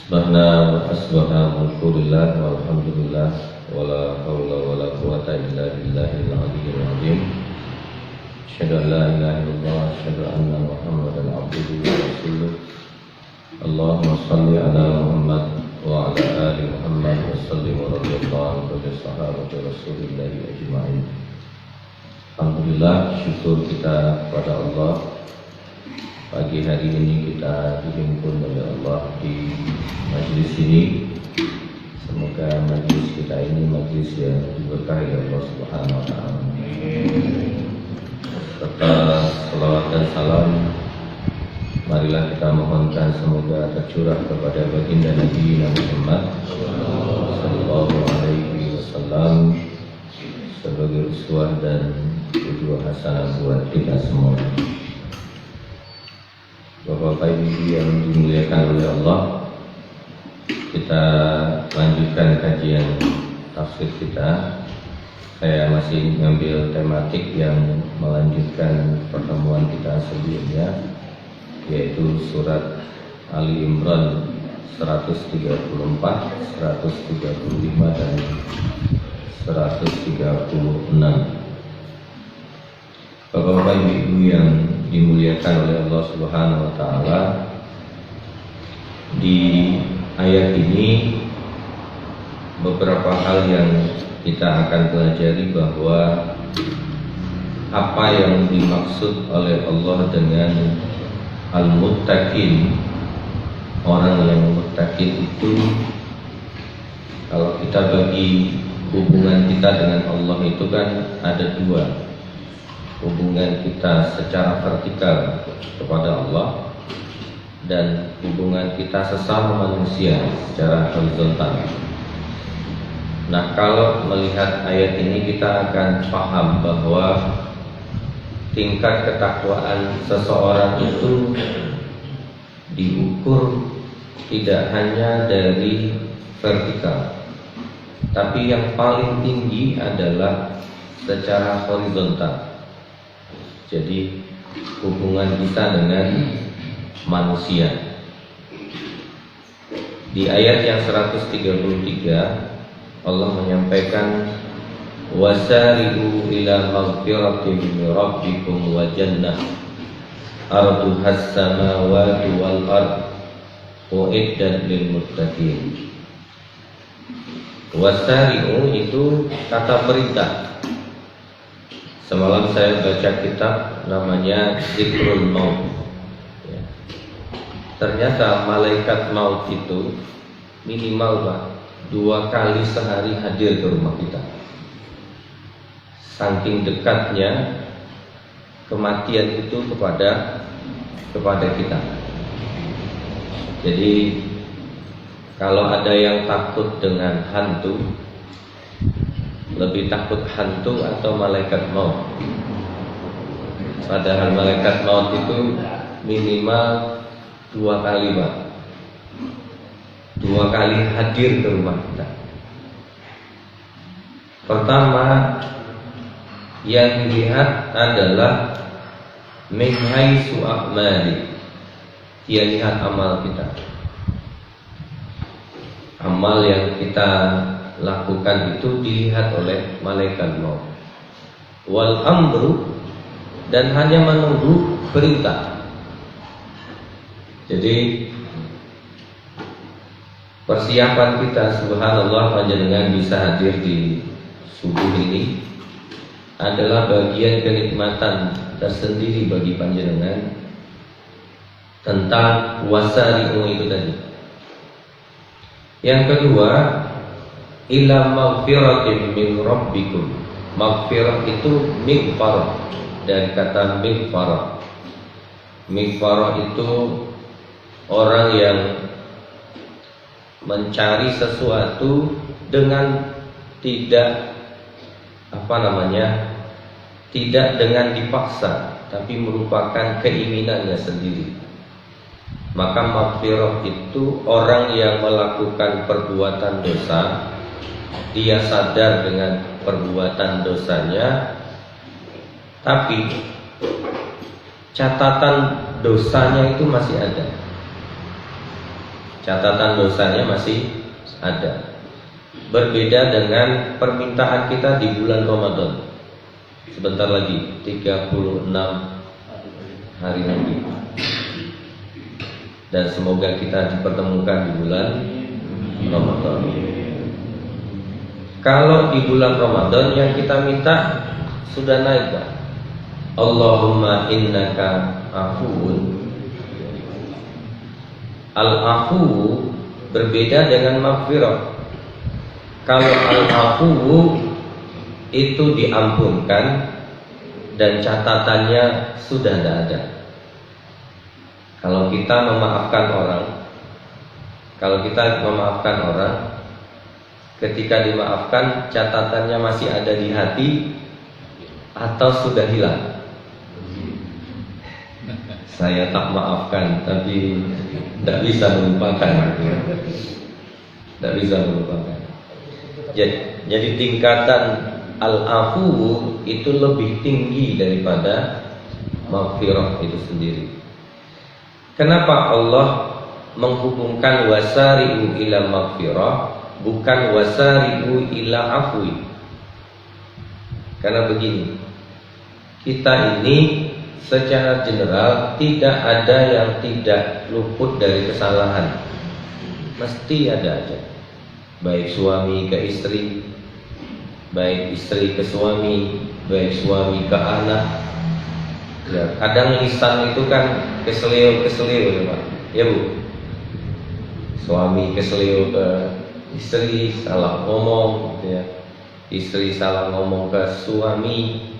Asbahna wa asbaha mulkulillah walhamdulillah wala hawla wala quwata illa billahil aliyyil azim. Asyhadu an la ilaha illallah asyhadu anna Muhammadan abduhu wa rasuluh. Allahumma shalli ala Muhammad wa ala ali Muhammad wa sallim wa radhiyallahu anhu sahabati Rasulillah ajma'in. Alhamdulillah, syukur kita kepada Allah. Pagi hari ini kita dihimpun oleh Allah di majlis ini. Semoga majlis kita ini majlis yang diberkahi Allah Subhanahu wa taala. Serta salawat dan salam marilah kita mohonkan semoga tercurah kepada baginda Nabi Muhammad sallallahu alaihi wasallam sebagai uswah dan qudwah hasanah buat kita semua. Bapak Ibu yang dimuliakan oleh Allah, kita lanjutkan kajian tafsir kita. Saya masih mengambil tematik yang melanjutkan pertemuan kita sebelumnya, yaitu surat Ali Imran 134, 135 dan 136. Bapak Ibu yang dimuliakan oleh Allah Subhanahu wa taala, di ayat ini beberapa hal yang kita akan pelajari, bahwa apa yang dimaksud oleh Allah dengan al-muttaqin, orang yang muttaqin itu, kalau kita bagi hubungan kita dengan Allah itu kan ada dua. Hubungan kita secara vertikal kepada Allah dan hubungan kita sesama manusia secara horizontal. Nah, kalau melihat ayat ini kita akan paham bahwa tingkat ketakwaan seseorang itu diukur tidak hanya dari vertikal, tapi yang paling tinggi adalah secara horizontal. Jadi hubungan kita dengan manusia. Di ayat yang 133 Allah menyampaikan, wasari'u ila maghfiratin min rabbikum wa jannah arduhas samawati wal ard uiddat lil muttaqin. Wasari'u itu kata perintah. Semalam saya baca kitab namanya Zikrul Maut. Ya. Ternyata malaikat maut itu minimal 2 kali sehari hadir ke rumah kita. Saking dekatnya kematian itu kepada kita. Jadi kalau ada yang takut dengan hantu, lebih takut hantu atau malaikat maut? Padahal malaikat maut itu minimal 2 kali, Pak. 2 kali hadir ke rumah kita. Pertama yang dilihat adalah min haitsu a'mali. Dia lihat amal kita. Amal yang kita lakukan itu dilihat oleh malaikat maut. Wal amru, dan hanya menunggu perintah. Jadi persiapan kita, subhanallah, panjenengan bisa hadir di subuh ini adalah bagian kenikmatan tersendiri bagi panjenengan tentang wasari'u itu tadi. Yang kedua, ila maghfiratin min rabbikum. Maghfirah itu mighfarah, dari kata mighfarah. Mighfarah itu orang yang mencari sesuatu dengan tidak tidak dengan dipaksa, tapi merupakan keinginannya sendiri. Maka maghfirah itu orang yang melakukan perbuatan dosa, dia sadar dengan perbuatan dosanya, tapi catatan dosanya itu masih ada. catatan dosanya masih ada. Berbeda dengan permintaan kita di bulan Ramadan. Sebentar lagi 36 hari lagi. Dan semoga kita dipertemukan di bulan Ramadan. Kalau di bulan Ramadan yang kita minta sudah naik, Pak. Allahumma innaka afuun. Al-afu berbeda dengan maghfirah. Kalau al-afu itu diampunkan dan catatannya sudah tidak ada. Kalau kita memaafkan orang, ketika dimaafkan catatannya masih ada di hati atau sudah hilang. Saya tak maafkan, tapi tidak bisa melupakan. Tidak bisa melupakan. Jadi tingkatan al-afu itu lebih tinggi daripada maghfirah itu sendiri. Kenapa Allah menghubungkan wasari'u ila maghfirah bukan wasari'u ila afwi? Karena begini, kita ini secara general tidak ada yang tidak luput dari kesalahan. Mesti ada aja. Baik suami ke istri, baik istri ke suami, baik suami ke anak. Ya, kadang lisan itu kan keselio ya Pak, ya Bu. Suami keselio ke istri, salah ngomong, ya. Istri salah ngomong ke suami.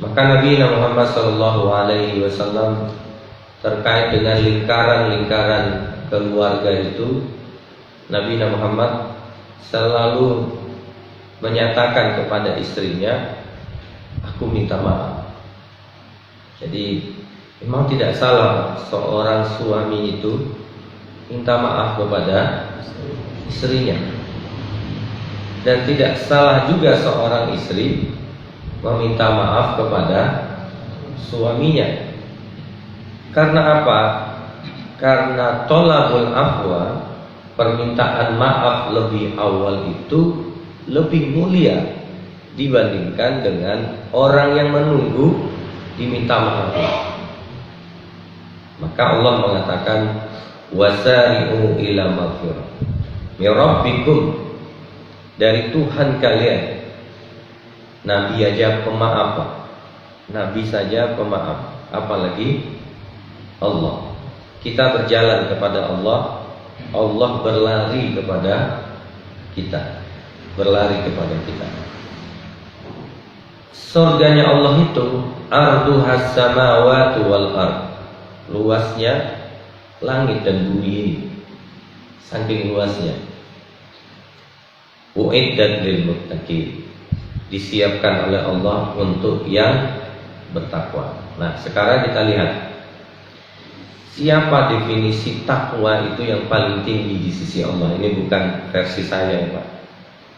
Maka Nabi Muhammad SAW terkait dengan lingkaran-lingkaran keluarga itu, Nabi Muhammad selalu menyatakan kepada istrinya, aku minta maaf. Jadi memang tidak salah seorang suami itu minta maaf kepada istrinya. Dan tidak salah juga seorang istri meminta maaf kepada suaminya. Karena apa? Karena tolabul afwa, permintaan maaf lebih awal itu lebih mulia dibandingkan dengan orang yang menunggu diminta maaf. Maka Allah mengatakan wasari'u ila maghfirah min rabbikum, dari Tuhan kalian. Nabi aja pemaaf, Nabi saja pemaaf, apalagi Allah. Kita berjalan kepada Allah, Allah berlari kepada kita, berlari kepada kita. Surganya Allah itu arduhas samawati wal ard, luasnya langit dan bumi ini, saking luasnya. Uiddat lil muttaqin, disiapkan oleh Allah untuk yang bertakwa. Nah, sekarang kita lihat siapa definisi takwa itu yang paling tinggi di sisi Allah. Ini bukan versi saya ya Pak,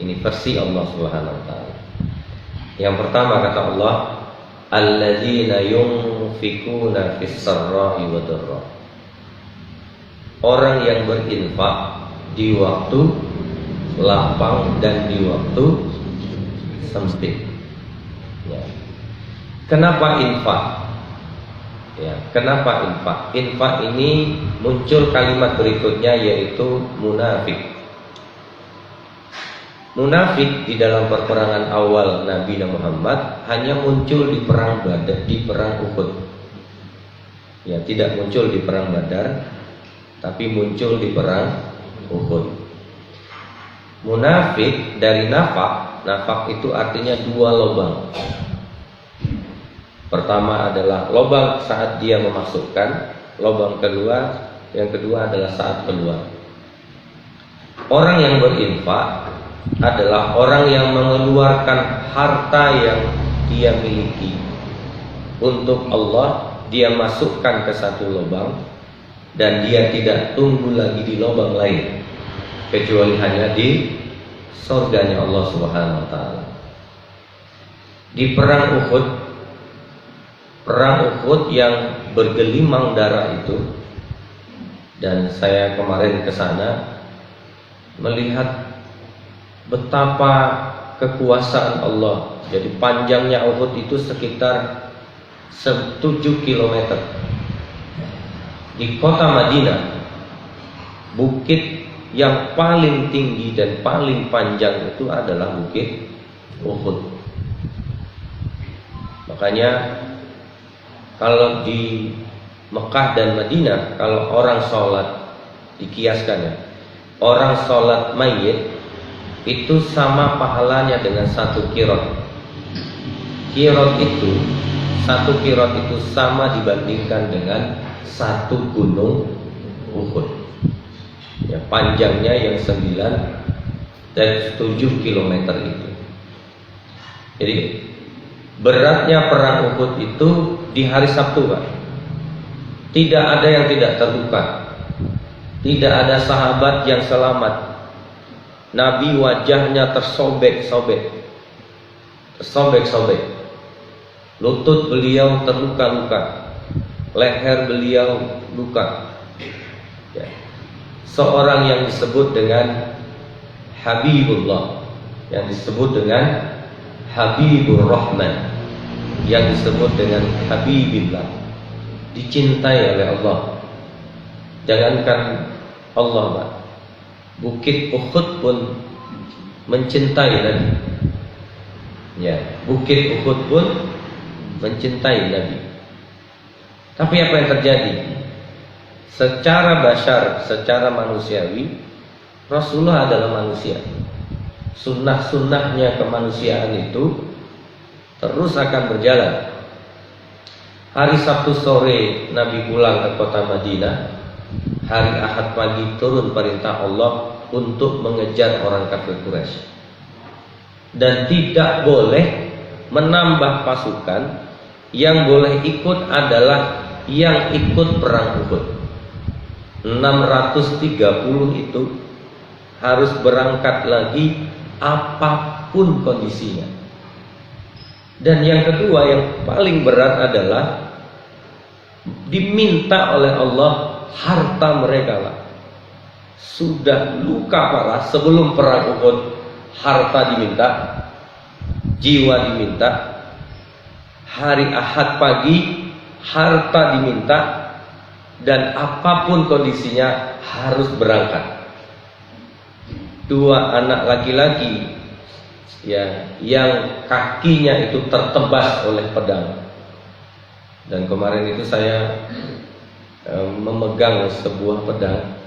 ini versi Allah Subhanahu wa ta'ala. Yang pertama kata Allah, alladzina yunfikuna fis sarra'i wad dharra, orang yang berinfak di waktu lapang dan di waktu sempit. Ya. Kenapa infak? Ya, kenapa infak? Infak ini muncul kalimat berikutnya yaitu munafik. Munafik di dalam perperangan awal Nabi Muhammad hanya muncul di perang Badar, di perang Uhud. Ya, tidak muncul di perang Badar, tapi muncul di perang Uhud. Munafik dari nafak, nafak itu artinya dua lubang. Pertama adalah lubang saat dia memasukkan, lubang kedua, yang kedua adalah saat keluar. Orang yang berinfak adalah orang yang mengeluarkan harta yang dia miliki untuk Allah, dia masukkan ke satu lubang dan dia tidak tunggu lagi di lubang lain kecuali hanya di surganya Allah Subhanahu wa ta'ala. Di perang Uhud yang bergelimang darah itu, Dan saya kemarin ke sana melihat betapa kekuasaan Allah. Jadi panjangnya Uhud itu sekitar 7 km. Di kota Madinah, bukit yang paling tinggi dan paling panjang itu adalah bukit Uhud. Makanya kalau di Mekah dan Madinah, kalau orang sholat, dikiaskan ya, orang sholat mayit itu sama pahalanya dengan 1 kirot. Kirot itu, 1 kirot itu sama dibandingkan dengan 1 gunung Uhud. Ya, panjangnya yang 9 dan 7 km itu. Jadi beratnya perang Uhud itu di hari Sabtu, Pak. Tidak ada yang tidak terluka. Tidak ada sahabat yang selamat. Nabi wajahnya tersobek-sobek. Lutut beliau terluka-luka. Leher beliau luka. Ya. Seorang yang disebut dengan Habibullah, yang disebut dengan Habibur Rahman, yang disebut dengan Habibillah, dicintai oleh Allah. Jangankan Allah, Pak, bukit Uhud pun mencintai Nabi. Ya, bukit Uhud pun mencintai Nabi. Tapi apa yang terjadi? Secara bashar, secara manusiawi, Rasulullah adalah manusia. Sunnah-sunnahnya kemanusiaan itu terus akan berjalan. Hari Sabtu sore Nabi pulang ke kota Madinah. Hari Ahad pagi turun perintah Allah untuk mengejar orang kafir Quraisy. Dan tidak boleh menambah pasukan. Yang boleh ikut adalah yang ikut perang Uhud. 630 itu harus berangkat lagi apapun kondisinya. Dan yang kedua, yang paling berat adalah diminta oleh Allah harta mereka, lah. Sudah luka parah sebelum perang Uhud, harta diminta, jiwa diminta. Hari Ahad pagi harta diminta, dan apapun kondisinya harus berangkat. 2 anak laki-laki ya, yang kakinya itu tertebas oleh pedang. Dan kemarin itu saya memegang sebuah pedang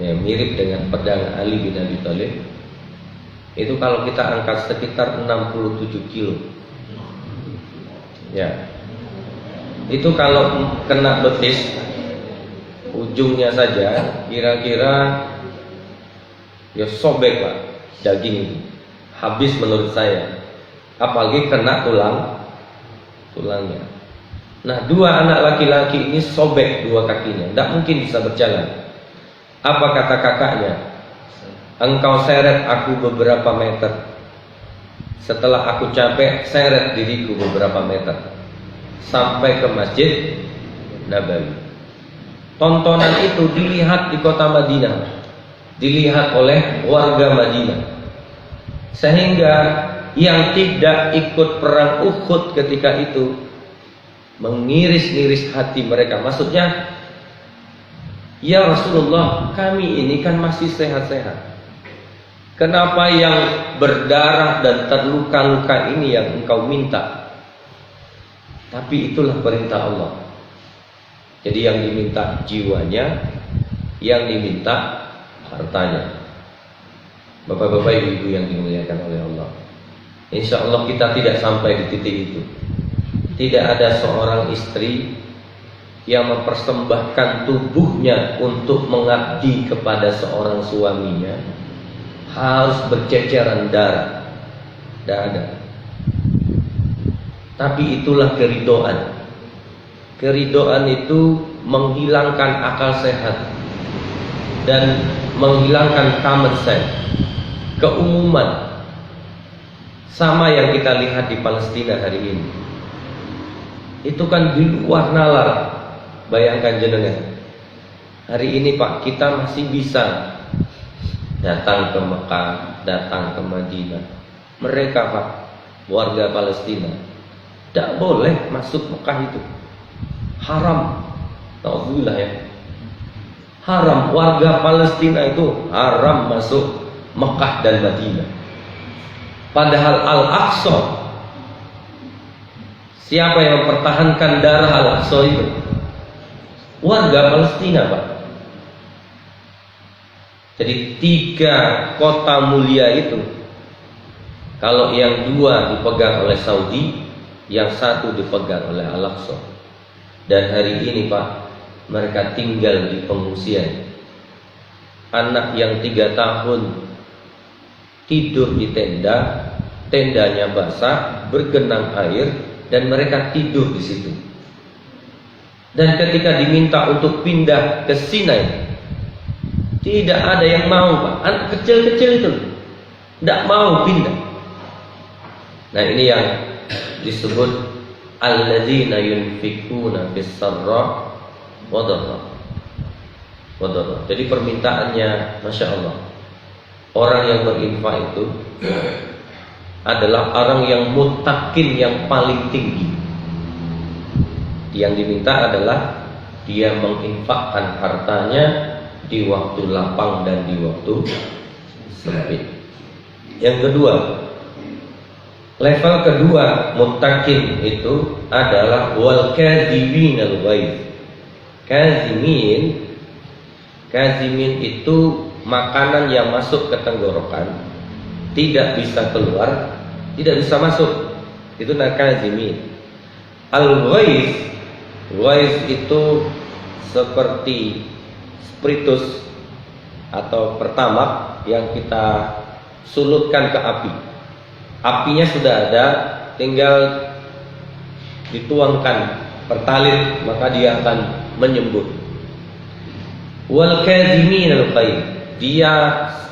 ya, mirip dengan pedang Ali bin Abi Thalib. Itu kalau kita angkat sekitar 67 kilo. Ya. Itu kalau kena betis, ujungnya saja kira-kira ya sobek, Pak, daging itu. Habis menurut saya. Apalagi kena tulangnya. Nah, 2 anak laki-laki ini sobek 2 kakinya, tidak mungkin bisa berjalan. Apa kata kakaknya? Engkau seret aku beberapa meter. Setelah aku capek, seret diriku beberapa meter sampai ke Masjid Nabawi. Tontonan itu dilihat di kota Madinah, dilihat oleh warga Madinah, sehingga yang tidak ikut perang Uhud ketika itu mengiris-iris hati mereka. Maksudnya, ya Rasulullah, kami ini kan masih sehat-sehat. Kenapa yang berdarah dan terluka-luka ini yang engkau minta? Tapi itulah perintah Allah. Jadi yang diminta jiwanya, yang diminta hartanya. Bapak-bapak, ibu-ibu yang dimuliakan oleh Allah, insya Allah kita tidak sampai di titik itu. Tidak ada seorang istri yang mempersembahkan tubuhnya untuk mengabdi kepada seorang suaminya harus berceceran darah. Tidak ada. Tapi itulah keridoan. Keridoan itu menghilangkan akal sehat dan menghilangkan common sense, keumuman. Sama yang kita lihat di Palestina hari ini. Itu kan di luar nalar. Bayangkan jenengan, Hari ini Pak, kita masih bisa datang ke Mekah, datang ke Madinah. Mereka Pak, warga Palestina, tidak boleh masuk Mekah itu. Haram. Alhamdulillah ya. Haram, warga Palestina itu haram masuk Mekah dan Madinah. Padahal Al-Aqsa, siapa yang mempertahankan darah Al-Aqsa itu? Warga Palestina Pak. Jadi 3 kota mulia itu, kalau yang 2 dipegang oleh Saudi, yang 1 dipegang oleh Al-Aqsa. Dan hari ini Pak, mereka tinggal di pengungsian. Anak yang 3 tahun tidur di tenda, tendanya basah, bergenang air, dan mereka tidur di situ. Dan ketika diminta untuk pindah ke Sinai, tidak ada yang mau Pak. Anak kecil-kecil itu tidak mau pindah. Nah ini yang disebut alladzina yunfikuna fis-sarra wa dharra. Jadi permintaannya Masya Allah, orang yang berinfak itu adalah orang yang muttaqin yang paling tinggi. Yang diminta adalah dia menginfakkan hartanya di waktu lapang dan di waktu sempit. Yang kedua, level kedua muttaqin itu adalah wal kadzimin al ghaib. Kazimin itu makanan yang masuk ke tenggorokan, tidak bisa keluar, tidak bisa masuk. Itu kazimin. Al ghaib itu seperti spiritus atau pertamak yang kita sulutkan ke api. Apinya sudah ada, tinggal dituangkan pertalite, maka dia akan menyembur. Wal kadzimin al ghaib, dia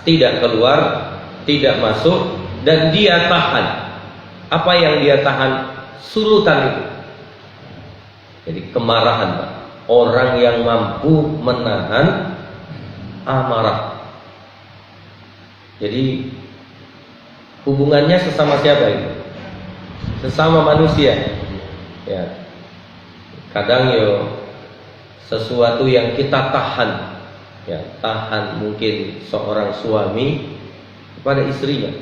tidak keluar, tidak masuk, dan dia tahan. Apa yang dia tahan? Sulutan itu. Jadi kemarahan Pak. Orang yang mampu menahan amarah. Jadi hubungannya sesama siapa itu? Sesama manusia. Ya. Kadang sesuatu yang kita tahan, ya, tahan mungkin seorang suami kepada istrinya.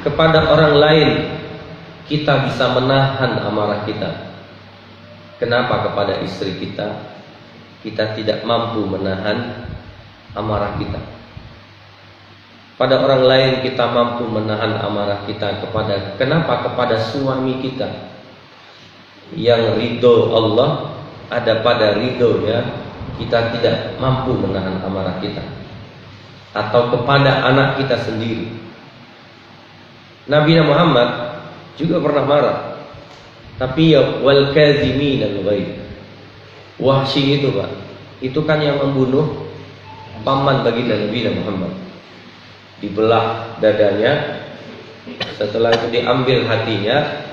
Kepada orang lain kita bisa menahan amarah kita. Kenapa kepada istri kita tidak mampu menahan amarah kita? Pada orang lain kita mampu menahan amarah kita. Kenapa kepada suami kita yang ridho Allah ada pada ridhonya, kita tidak mampu menahan amarah kita? Atau kepada anak kita sendiri. Nabi Muhammad juga pernah marah, tapi ya wal kadzimin al ghaib. Wahsy itu Pak, itu kan yang membunuh paman baginda Nabi Muhammad. Dibelah dadanya, setelah itu diambil hatinya,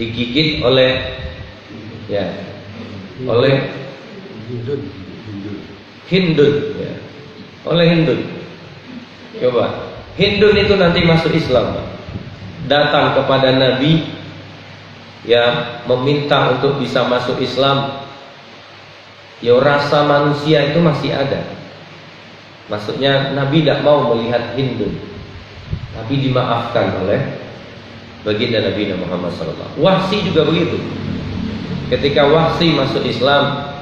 digigit oleh Hindun, ya. Oleh Hindun. Coba, Hindun itu nanti masuk Islam Pak. Datang kepada Nabi, ya, meminta untuk bisa masuk Islam. Ya, rasa manusia itu masih ada. Maksudnya Nabi tidak mau melihat Hindun, tapi dimaafkan oleh baginda Nabi Muhammad SAW. Wahsy juga begitu. Ketika Wahsy masuk Islam,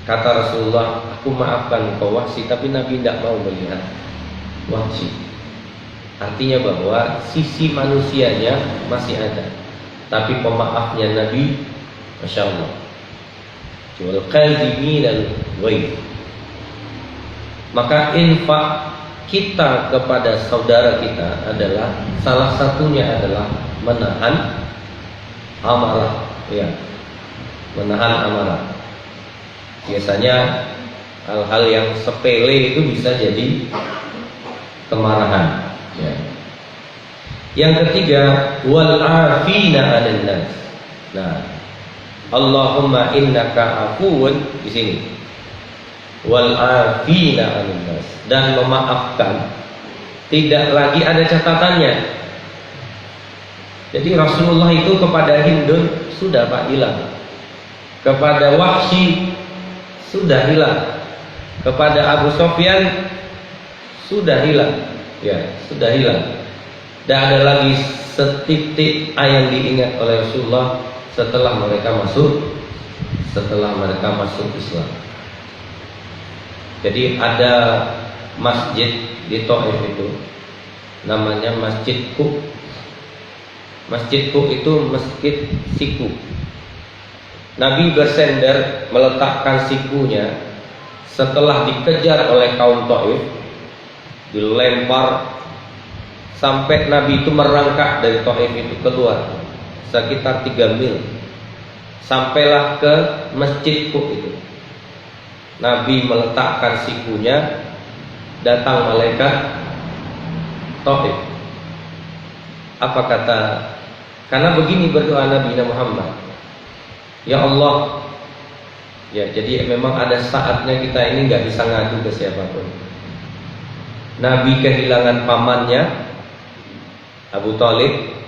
kata Rasulullah, aku maafkan engkau Wahsy, tapi Nabi tidak mau melihat Wahsy. Artinya bahwa sisi manusianya masih ada, tapi pemaafnya Nabi, Masya Allah. Wal kadzimin al ghaib. Maka infak kita kepada saudara kita adalah salah satunya adalah menahan amarah, ya, menahan amarah. Biasanya hal-hal yang sepele itu bisa jadi kemarahan. Ya. Yang ketiga, wal afina 'anil nas. Nah, Allahumma innaka afuwun di sini. Wal afina 'anil nas, dan memaafkan. Tidak lagi ada catatannya. Jadi Rasulullah itu kepada Hindun sudah Pak hilang. Kepada Wahsy sudah hilang. Kepada Abu Sufyan sudah hilang. Ya, sudah hilang. Dan ada lagi setitik yang diingat oleh Rasulullah setelah mereka masuk Islam. Jadi ada masjid di Taif itu namanya Masjid Kuk. Masjid Kuk itu masjid siku. Nabi bersender meletakkan sikunya setelah dikejar oleh kaum Taif, dilempar sampai Nabi itu merangkak dari Taif itu keluar sekitar 3 mil, sampailah ke Masjid Kuk itu. Nabi meletakkan sikunya, datang malaikat Taif. Apa kata? Karena begini berdoa Nabi Muhammad, ya Allah, ya jadi memang ada saatnya kita ini nggak bisa ngadu ke siapapun. Nabi kehilangan pamannya Abu Thalib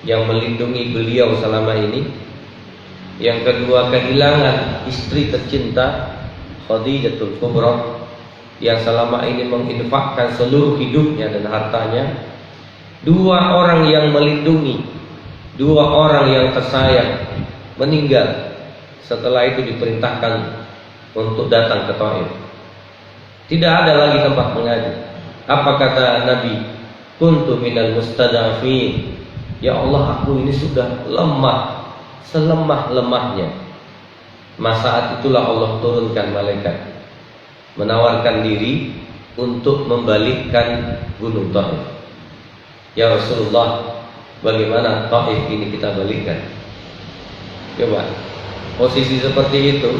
yang melindungi beliau selama ini. Yang kedua, kehilangan istri tercinta Khadijatul Kubra yang selama ini menginfakkan seluruh hidupnya dan hartanya. 2 orang yang melindungi, 2 orang yang tersayang meninggal. Setelah itu diperintahkan untuk datang ke Taif. Tidak ada lagi tempat mengaji. Apa kata Nabi? Kuntu minal mustadafin. Ya Allah, aku ini sudah lemah, selemah-lemahnya. Saat itulah Allah turunkan malaikat, menawarkan diri untuk membalikkan gunung Taif. Ya Rasulullah, bagaimana Taif ini kita balikkan? Coba, posisi seperti itu,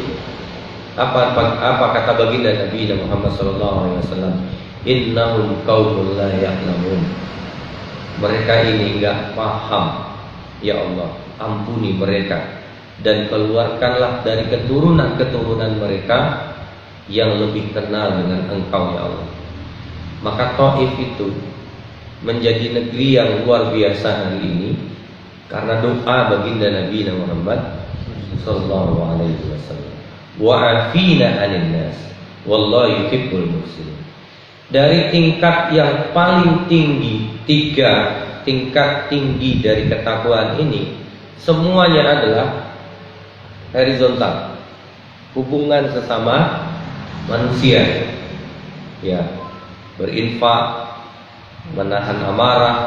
apa kata baginda Nabi Muhammad SAW? Innahum qaumun la ya'lamun. Mereka ini enggak paham. Ya Allah, ampuni mereka dan keluarkanlah dari keturunan-keturunan mereka yang lebih kenal dengan Engkau ya Allah. Maka Taif itu menjadi negeri yang luar biasa hari ini karena doa baginda Nabi Muhammad sallallahu alaihi wasallam. Wa afina 'anil nas wallahu yuhibbul muhsinin. Dari tingkat yang paling tinggi, 3 tingkat tinggi dari ketakwaan ini, semuanya adalah horizontal, hubungan sesama manusia, ya, berinfak, menahan amarah,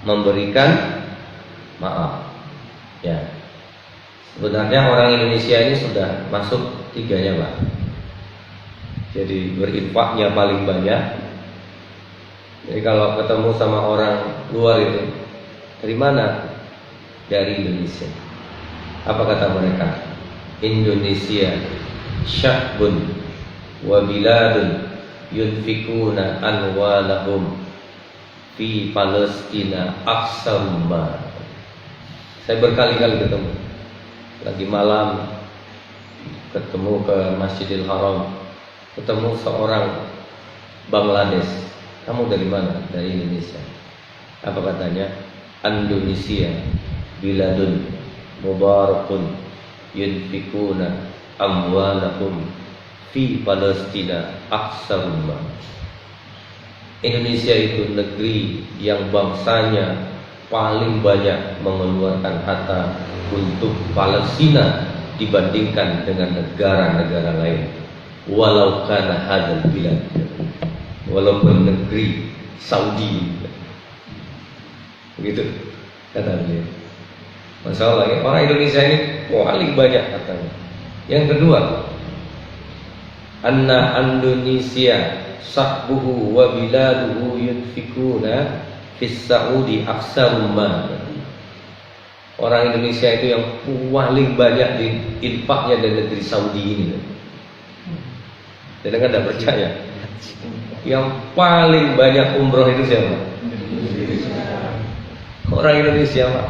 memberikan maaf. Ya, sebenarnya orang Indonesia ini sudah masuk 3-nya Pak. Jadi berinfaknya paling banyak. Jadi kalau ketemu sama orang luar itu, dari mana? Dari Indonesia. Apa kata mereka? Indonesia sya'bun wa biladun yunfikuna anwalahum fi Palestina aksarumma. Saya berkali-kali ketemu. Lagi malam ketemu ke Masjidil Haram, ketemu seorang Bangladesh. Kamu dari mana? Dari Indonesia. Apa katanya? Indonesia biladun mubarakun yunfikuna amwalahum fi Palestina aksarumma. Indonesia itu negeri yang bangsanya paling banyak mengeluarkan harta untuk Palestina dibandingkan dengan negara-negara lain. Walau kana hadzal bilad, walaupun negeri Saudi, begitu kata beliau. Masalah orang Indonesia ini paling banyak katanya. Yang kedua, anna Indonesia sahbuhu wa biladuhu yunfikuna fis Saudi aksarumma. Orang Indonesia itu yang paling banyak diinfaknya dari negeri Saudi ini. Jadi kan tidak percaya. Yang paling banyak umroh itu siapa? Orang Indonesia Pak.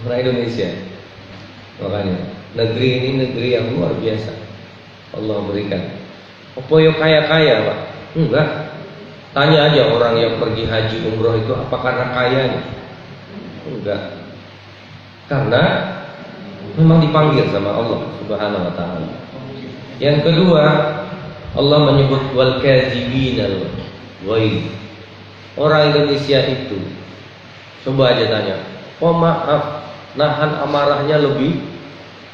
Orang Indonesia. Makanya negeri ini negeri yang luar biasa Allah berikan. Apa yo kaya-kaya Pak? Enggak. Tanya aja orang yang pergi haji umroh itu apa karena kaya? Enggak. Karena memang dipanggil sama Allah Subhanahu wa taala. Yang kedua, Allah menyebut wal kadzibinal ghaidz. Orang Indonesia itu coba aja tanya, maaf, nahan amarahnya lebih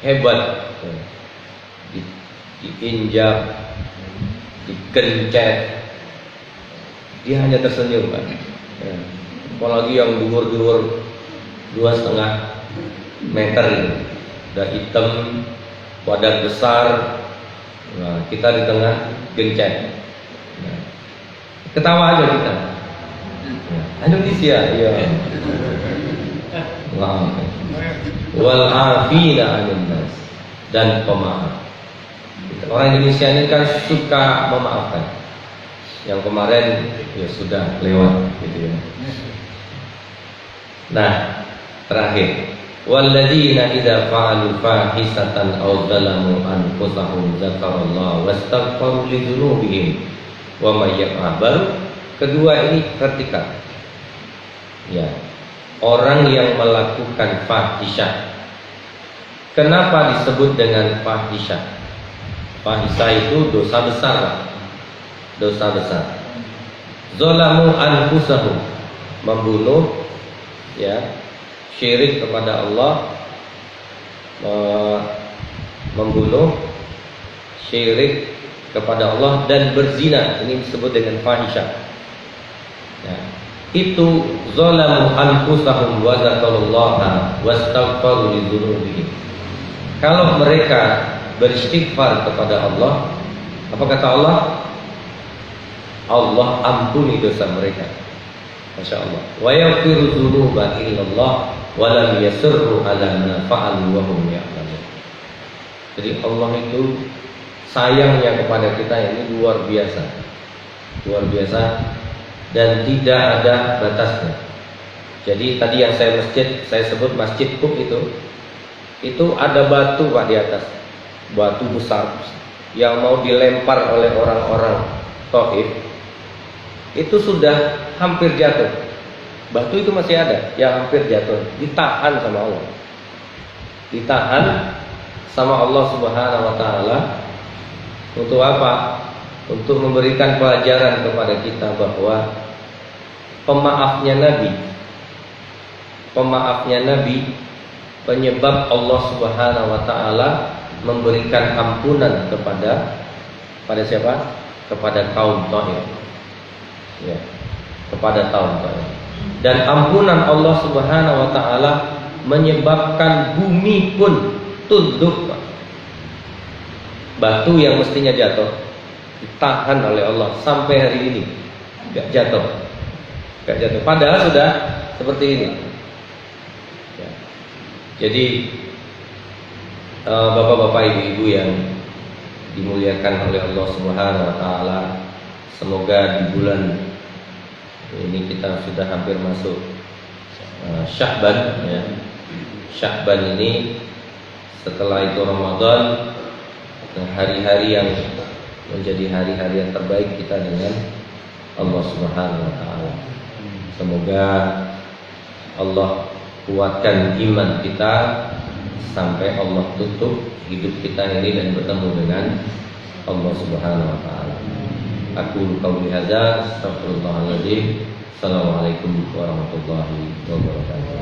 hebat. Diinjak, dikencet, dia hanya tersenyum Pak. Apalagi yang duur-duur 2,5 meter itu, udah hitam, badan besar. Nah, kita di tengah gencet. Nah, ketawa aja kita. Indonesia, ya. Wal afina 'anil nas, dan pemaaf. Orang Indonesia ini kan suka memaafkan. Yang kemarin ya sudah lewat gitu ya. Nah, terakhir, walladzina idza fa'alu fahisatan aw zalamu anfusahum dzakarallaha wastaghfaru lidzunubihim wa may yaf'al. Kedua ini vertikal. Ya. Orang yang melakukan fahisyah. Kenapa disebut dengan fahisyah? Fahisyah itu dosa besar. Dosa besar. Zalamu anfusahum, membunuh, ya, syirik kepada Allah, membunuh, syirik kepada Allah, dan berzina. Ini disebut dengan fahisyah. Ya. Itu zalamu anfusahum wa zakarullaha wastaghfaru lidzunubihim. Kalau mereka beristighfar kepada Allah, apa kata Allah? Allah ampuni dosa mereka. Masya Allah. Wa yaghfiru dzunuba illallah wa lam yasirru ala ma fa'alu wa hum ya'lamun. Jadi Allah itu sayangnya kepada kita ini luar biasa. Luar biasa. Dan tidak ada batasnya. Jadi tadi yang saya sebut masjid Qub itu ada batu Pak di atas, batu besar yang mau dilempar oleh orang-orang Taif, itu sudah hampir jatuh. Batu itu masih ada yang hampir jatuh, ditahan sama Allah, ditahan sama Allah Subhanahu wa taala. Untuk apa? Untuk memberikan pelajaran kepada kita bahwa pemaafnya Nabi penyebab Allah Subhanahu wa taala memberikan ampunan pada siapa? Kepada kaum Taif. Ya, kepada kaum Taif. Dan ampunan Allah Subhanahu wa taala menyebabkan bumi pun tunduk. Batu yang mestinya jatuh ditahan oleh Allah sampai hari ini gak jatuh. Padahal sudah seperti ini. Ya. Jadi bapak-bapak, ibu-ibu yang dimuliakan oleh Allah Subhanahu wa taala, semoga di bulan ini kita sudah hampir masuk Sya'ban, ya. Sya'ban ini setelah itu Ramadan, hari-hari yang menjadi hari-hari yang terbaik kita dengan Allah Subhanahu wa taala. Semoga Allah kuatkan iman kita sampai Allah tutup hidup kita ini dan bertemu dengan Allah Subhanahu wa taala. Aku qauli hadza, astaghfirullahaladzim. Assalamualaikum warahmatullahi wabarakatuh.